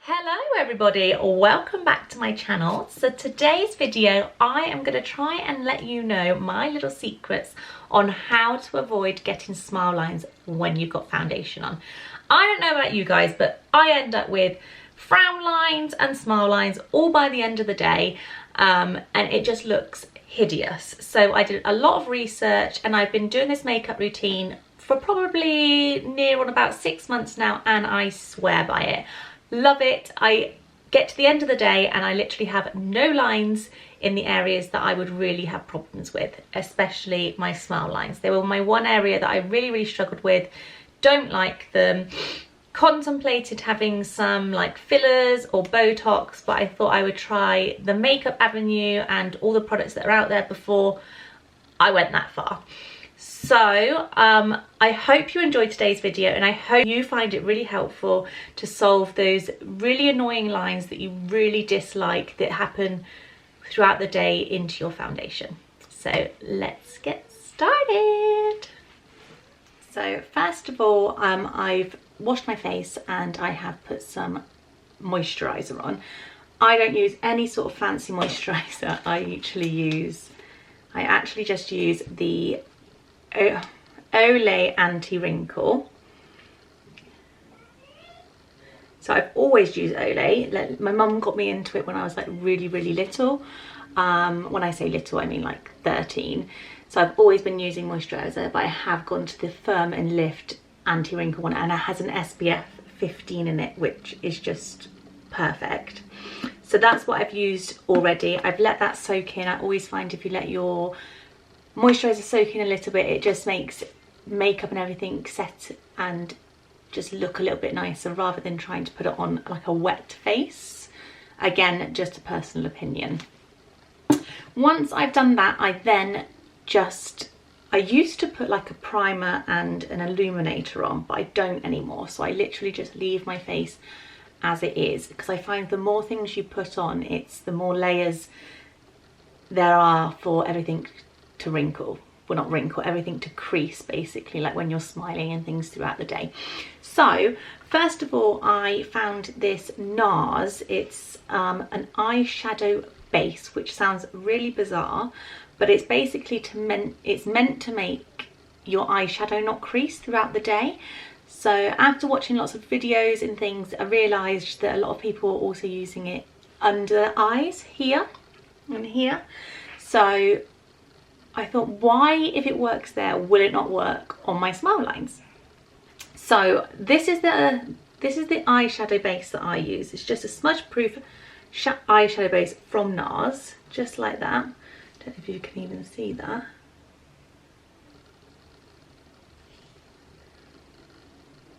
Hello everybody, welcome back to my channel. So today's video I am going to try and let you know my little secrets on how to avoid getting smile lines when you've got foundation on. I don't know about you guys, but I end up with frown lines and smile lines all by the end of the day, and it just looks hideous. So I did a lot of research and I've been doing this makeup routine for probably near on about 6 months now, and I swear by it. Love it. I get to the end of the day and I literally have no lines in the areas that I would really have problems with, especially my smile lines. They were my one area that I really struggled with. Don't like them. Contemplated having some like fillers or Botox, but I thought I would try the Makeup Avenue and all the products that are out there before I went that far. So I hope you enjoyed today's video and I hope you find it really helpful to solve those really annoying lines that you really dislike that happen throughout the day into your foundation. So let's get started. So first of all, I've washed my face and I have put some moisturiser on. I don't use any sort of fancy moisturiser. I actually just use the Olay anti-wrinkle. So I've always used Olay. My mum got me into it when I was like really little. When I say little, I mean like 13. So I've always been using moisturiser, but I have gone to the Firm and Lift anti-wrinkle one, and it has an SPF 15 in it, which is just perfect. So that's what I've used already. I've let that soak in. I always find if you let your moisturiser soak in a little bit, it just makes makeup and everything set and just look a little bit nicer rather than trying to put it on like a wet face. Again, just a personal opinion. Once I've done that, I used to put like a primer and an illuminator on, but I don't anymore. So I literally just leave my face as it is, because I find the more things you put on, the more layers there are for everything to wrinkle. Well, not wrinkle, everything to crease, basically, like when you're smiling and things throughout the day. So first of all, I found this NARS. It's an eyeshadow base, which sounds really bizarre, but it's basically meant to make your eyeshadow not crease throughout the day. So after watching lots of videos and things, I realised that a lot of people are also using it under their eyes, here and here. So I thought, why, if it works there, will it not work on my smile lines? So this is the eyeshadow base that I use. It's just a smudge proof eyeshadow base from NARS, just like that. Don't know if you can even see that.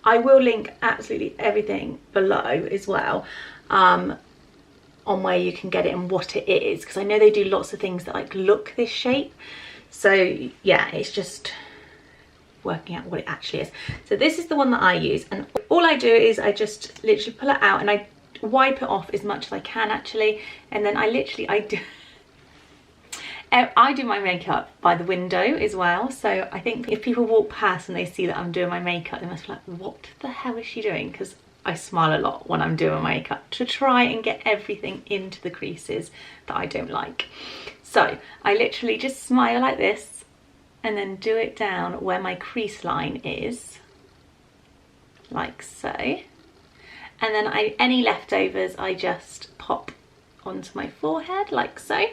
I will link absolutely everything below as well, on where you can get it and what it is, because I know they do lots of things that like look this shape. So yeah, it's just working out what it actually is. So this is the one that I use, and all I do is I just literally pull it out and I wipe it off as much as I can actually, and then I do my makeup by the window as well. So I think if people walk past and they see that I'm doing my makeup, they must be like, what the hell is she doing? Because I smile a lot when I'm doing my makeup to try and get everything into the creases that I don't like. So I literally just smile like this and then do it down where my crease line is, like so. And then any leftovers I just pop onto my forehead like so.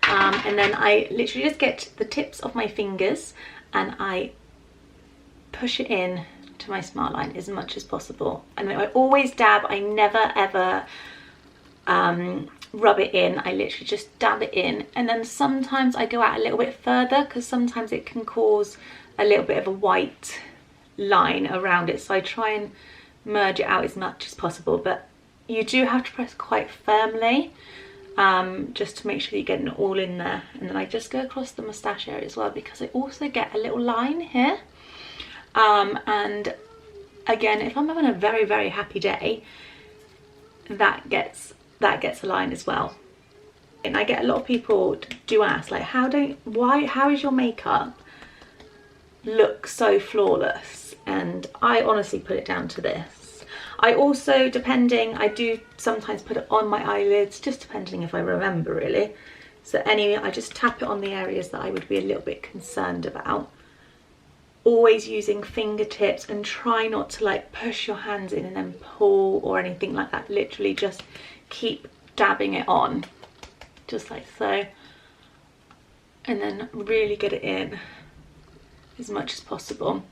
And then I literally just get the tips of my fingers and I push it in to my smile line as much as possible. And I always dab. I never ever rub it in. I literally just dab it in, and then sometimes I go out a little bit further because sometimes it can cause a little bit of a white line around it, so I try and merge it out as much as possible, but you do have to press quite firmly, just to make sure you're getting it all in there. And then I just go across the moustache area as well, because I also get a little line here, and again, if I'm having a very happy day, that gets a line as well. And I get a lot of people do ask, like, how is your makeup look so flawless? And I honestly put it down to this. I also, depending, I do sometimes put it on my eyelids, just depending if I remember really. So I just tap it on the areas that I would be a little bit concerned about. Always using fingertips, and try not to like push your hands in and then pull or anything like that. Literally just keep dabbing it on, just like so. And then really get it in as much as possible.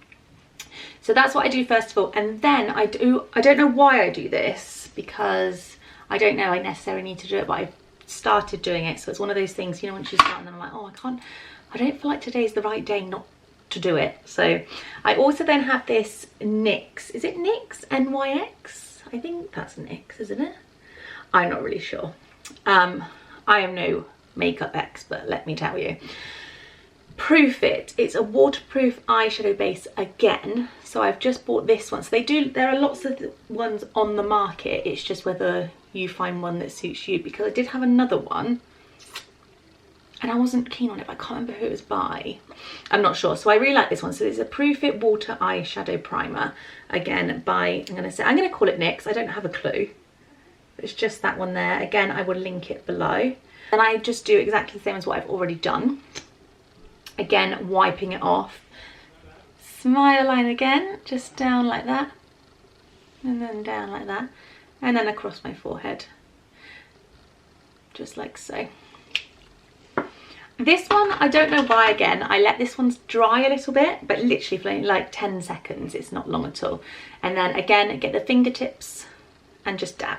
So that's what I do first of all, and then I don't know why I do this, because I don't know I necessarily need to do it, but I've started doing it. So it's one of those things, you know, once you start and then I'm like, oh, I don't feel like today's the right day not to do it. So I also then have this NYX, is it NYX? NYX? I think that's NYX, isn't it? I'm not really sure. I am no makeup expert, let me tell you. Proof It, it's a waterproof eyeshadow base again. So I've just bought this one. So there are lots of ones on the market, it's just whether you find one that suits you, because I did have another one and I wasn't keen on it, but I can't remember who it was by. I'm not sure. So I really like this one. So it's a Proof It water eyeshadow primer, again by, I'm gonna call it NYX, I don't have a clue. It's just that one there. Again, I will link it below. And I just do exactly the same as what I've already done. Again, wiping it off. Smile line again, just down like that. And then down like that. And then across my forehead. Just like so. This one, I don't know why, again, I let this one dry a little bit, but literally for like 10 seconds, it's not long at all. And then again, get the fingertips and just dab.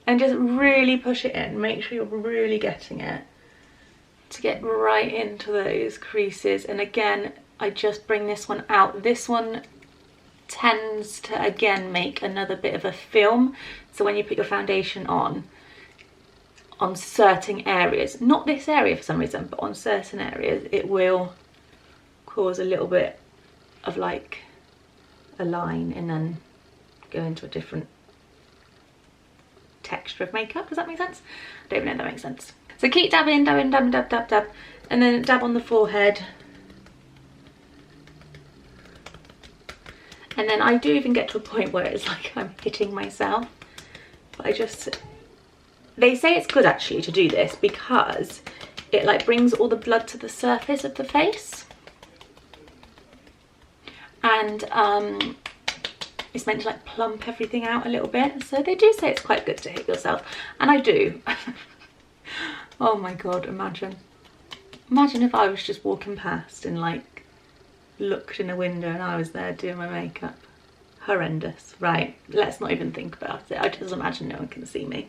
And just really push it in, make sure you're really getting it to get right into those creases. And again, I just bring this one out. This one tends to again make another bit of a film, so when you put your foundation on certain areas, not this area for some reason, but on certain areas, it will cause a little bit of like a line and then go into a different texture of makeup. Does that make sense? I don't even know if that makes sense. So keep dabbing, dabbing, dabbing, dab, dab, dab, and then dab on the forehead. And then I do even get to a point where it's like I'm hitting myself. But they say it's good actually to do this, because it like brings all the blood to the surface of the face. And it's meant to like plump everything out a little bit. So they do say it's quite good to hit yourself. And I do. Oh my God, imagine if I was just walking past and like looked in a window and I was there doing my makeup. Horrendous. Right, let's not even think about it. I just imagine no one can see me.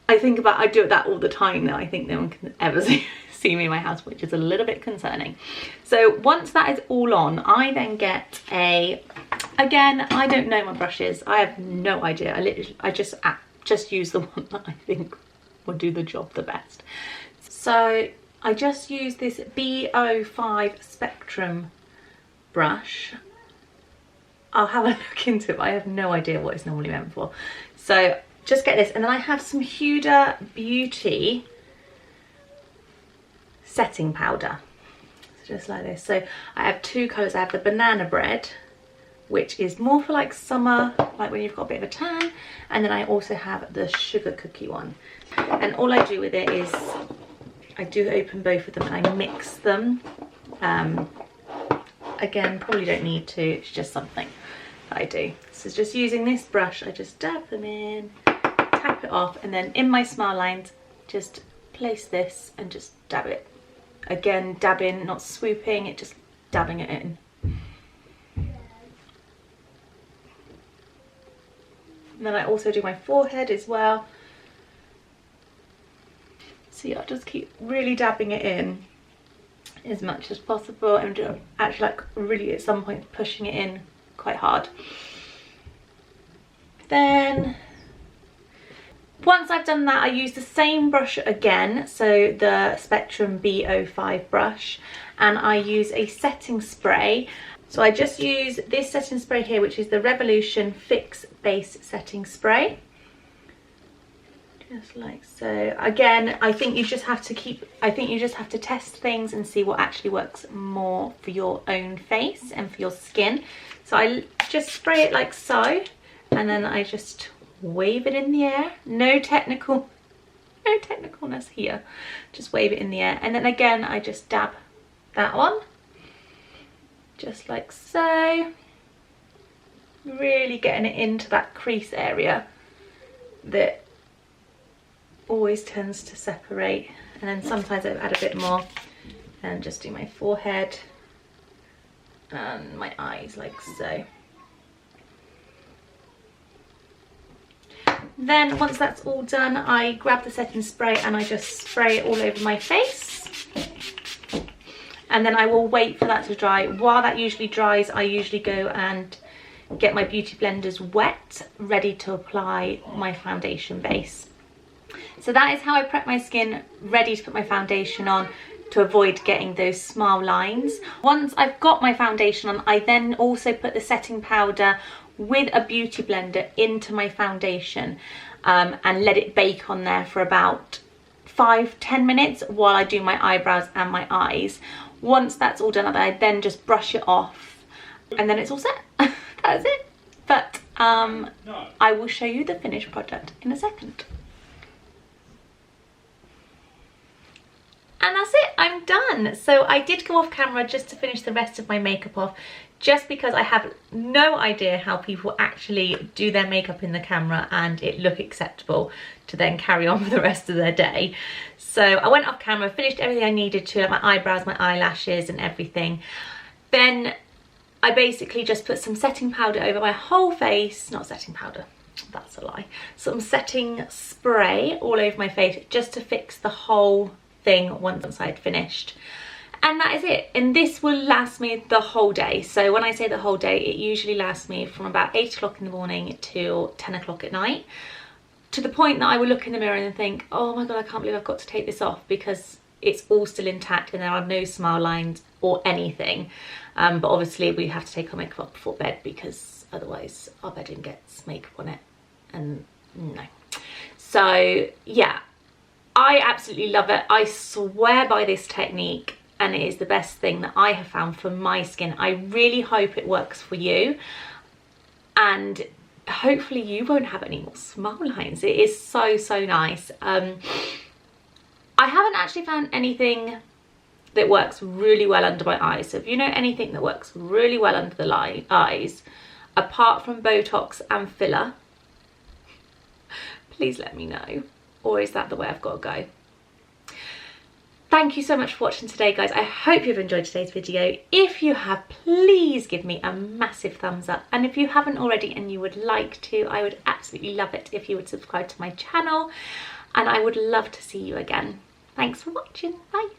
I do that all the time though. I think no one can ever see me in my house, which is a little bit concerning. So once that is all on, I then get again, I don't know my brushes. I have no idea. I just use the one that I think will do the job the best. So I just use this B05 Spectrum brush. I'll have a look into it, but I have no idea what it's normally meant for. So just get this, and then I have some Huda Beauty setting powder. So just like this. So I have two colours. I have the Banana Bread, which is more for like summer, like when you've got a bit of a tan, and then I also have the Sugar Cookie one. And all I do with it is I do open both of them and I mix them. Again, probably don't need to, it's just something that I do. So just using this brush, I just dab them in, tap it off, and then in my smile lines, just place this and just dab it. Again, dabbing, not swooping it, just dabbing it in. And then I also do my forehead as well. So yeah, I'll just keep really dabbing it in as much as possible, and actually like really at some point pushing it in quite hard. Then once I've done that, I use the same brush again, so the Spectrum B05 brush, and I use a setting spray. So I just use this setting spray here, which is the Revolution Fix Base Setting Spray. Just like so. Again, I think you just have to test things and see what actually works more for your own face and for your skin. So I just spray it like so, and then I just wave it in the air. No technicalness here. Just wave it in the air, and then again I just dab that one, just like so. Really getting it into that crease area that always tends to separate. And then sometimes I add a bit more and just do my forehead and my eyes like so. Then once that's all done, I grab the setting spray and I just spray it all over my face. And then I will wait for that to dry. While that usually dries, I usually go and get my beauty blenders wet, ready to apply my foundation base. So that is how I prep my skin, ready to put my foundation on to avoid getting those smile lines. Once I've got my foundation on, I then also put the setting powder with a beauty blender into my foundation and let it bake on there for about 5-10 minutes while I do my eyebrows and my eyes. Once that's all done, I then just brush it off and then it's all set. That's it. But I will show you the finished product in a second. And that's it, I'm done. So I did go off camera just to finish the rest of my makeup off, just because I have no idea how people actually do their makeup in the camera and it look acceptable to then carry on for the rest of their day. So I went off camera, finished everything I needed to, like my eyebrows, my eyelashes and everything. Then I basically just put some setting powder over my whole face, not setting powder, that's a lie, some setting spray all over my face just to fix the whole thing once I'd finished. And that is it, and this will last me the whole day. So when I say the whole day, it usually lasts me from about 8 o'clock in the morning till 10 o'clock at night, to the point that I will look in the mirror and think, oh my god, I can't believe I've got to take this off, because it's all still intact and there are no smile lines or anything. But obviously we have to take our makeup off before bed, because otherwise our bedding gets makeup on it, and no. So yeah, I absolutely love it. I swear by this technique, and it is the best thing that I have found for my skin. I really hope it works for you, and hopefully you won't have any more smile lines. It is so nice. I haven't actually found anything that works really well under my eyes. So if you know anything that works really well under the eyes, apart from Botox and filler, please let me know. Or is that the way I've got to go? Thank you so much for watching today, guys. I hope you've enjoyed today's video. If you have, please give me a massive thumbs up. And if you haven't already and you would like to, I would absolutely love it if you would subscribe to my channel. And I would love to see you again. Thanks for watching. Bye.